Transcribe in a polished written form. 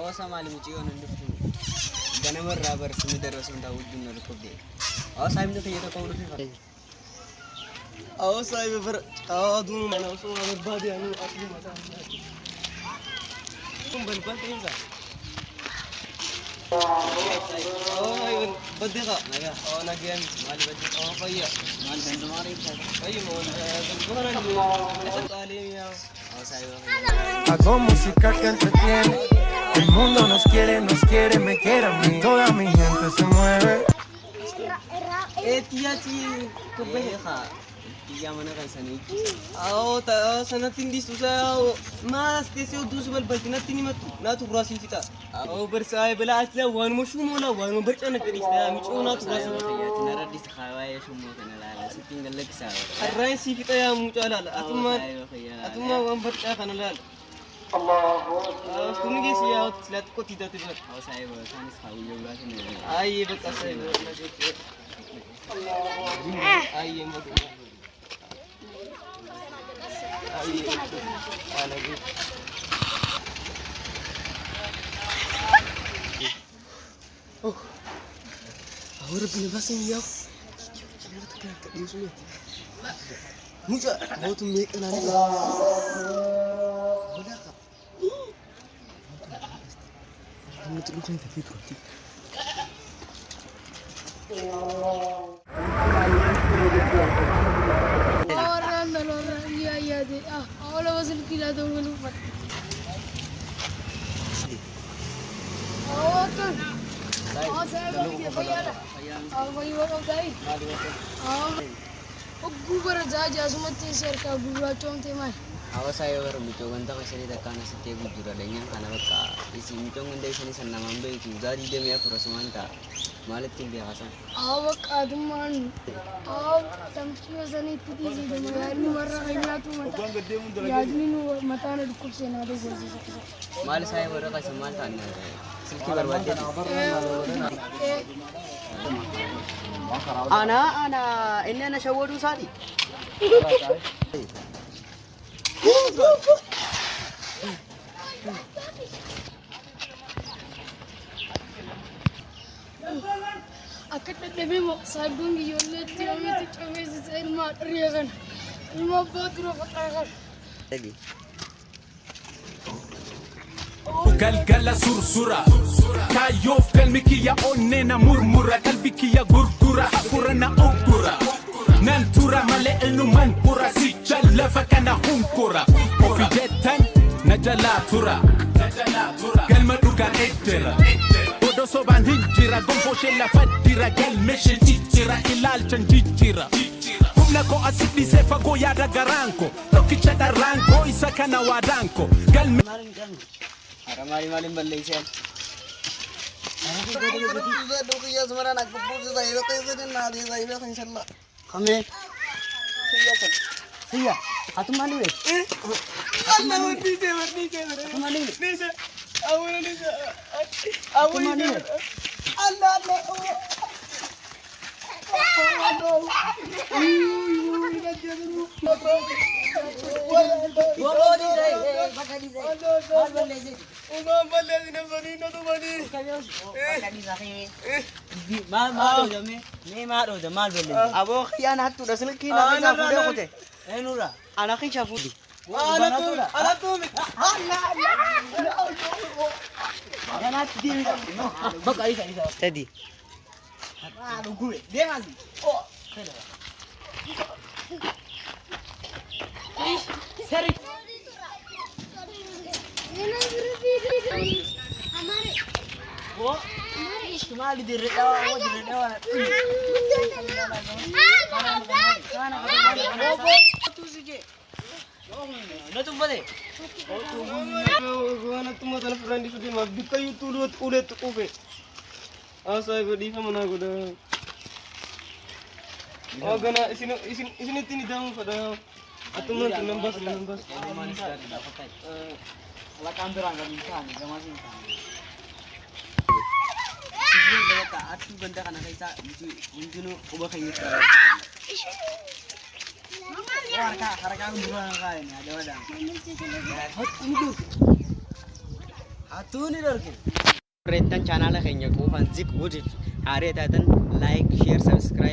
Hawaasa maali mucayyoon hin dhuftu. Ganama irraa barsiisni darasuu hin daawwachuun na dhukkubde. Hawaasa himna fayyada qabu dhufe. Hawaasa himna aduun mana osoo barbaade anu asii mataa. Kun balbal ta'insa. Oh, بديها نجا أو نجيان مالي بدي أو فيا مال بندو ما ريب فيا مول بندو أنا تعليم يا أو سايبه hago música que entretiene el mundo nos quiere me quiere a mí toda mi gente se mueve tía كبهها tía mana kan sani أو تا سنتين دي سوسا ما استيسيو دوس بالبلتنا تيني ما ناتو براسي فيتا أو برساي بلا أتلا وان مشو مولا وان برج أنا كريس لا مشو ناتو براسي فيتا نرد استخاوي شو مو كنا لا ستين قال لك سوا الرئيس فيتا يا مجالا لا أتما وان برج أنا لا الله توني جيسي يا تلا تكوتي تاتي بس أو سايبه كان يسخاوي يولا كنا أي بس سايبه أي ما ahora pina basa ya kira tak dia sulit muja mau tu make ana ni bola ka kamu tu lucu tapi tu ahora vas a alquilar todo un lugar. Awas saya baru mencoba untuk kesini dekat nasi tegu jura dengan anak beka. Isi mencoba dari sini sana ngambil juga di dia perasaan malet tim biasa. Awak aduman, awak tamsiya zani tidi jadi mayarni warna kainnya tu mata. Yadni nu mata na dukul sena ada gozi. Mal saya baru kasih mantan. Silki berbeda. Ana ini ana shawadu sadi. Akat demi mo sabung yolet yolet cewek saya mat riakan, lima batu rapat lagi. Galgala sursura, kayof kalmikiya onnena murmura kalbikiya gurgura afurana ukura. Nantura male enuman pura si challa fakana hunkura ofi jettan najala tura kalma duka ettera odo soban hinjira gomfo shella faddira kalmeshe jijjira ilal chan jijjira humna ko asidi sefa go yada garanko tokicha daranko isakana wadanko galme aramari malin balleisen Kami, iya, atu mana ni? Allah mati je. Atu mana ni? Nisa, awal nisa, awal mana ni? Allah. Abo khianat tu dah selesai nak kita sudah kote. Nura, anak kita fudi. Anak tu. Anak dia. Bagai isa. Tadi. Aduh gue, dia ngasih. Oh, kena. Seri. Amare. Oh, cuma di redawa. Tu sih. Nah tu boleh. Gua nak tu masalah friend di sini mah. Bikayu tu udah tu oke. Saya berdiri mana gua dah. Oh, gana isini tini dalam pada atau mana nambas. Kalau kantor angkat insan, jangan masih insan. Sini dah tak, aku benda kan kita mungkin ubah kayak gitu. Harga dua angka ini ada. Hot itu. Atuni darge. Reettan channel keenya quufan zik wudif haareetatan like share subscribe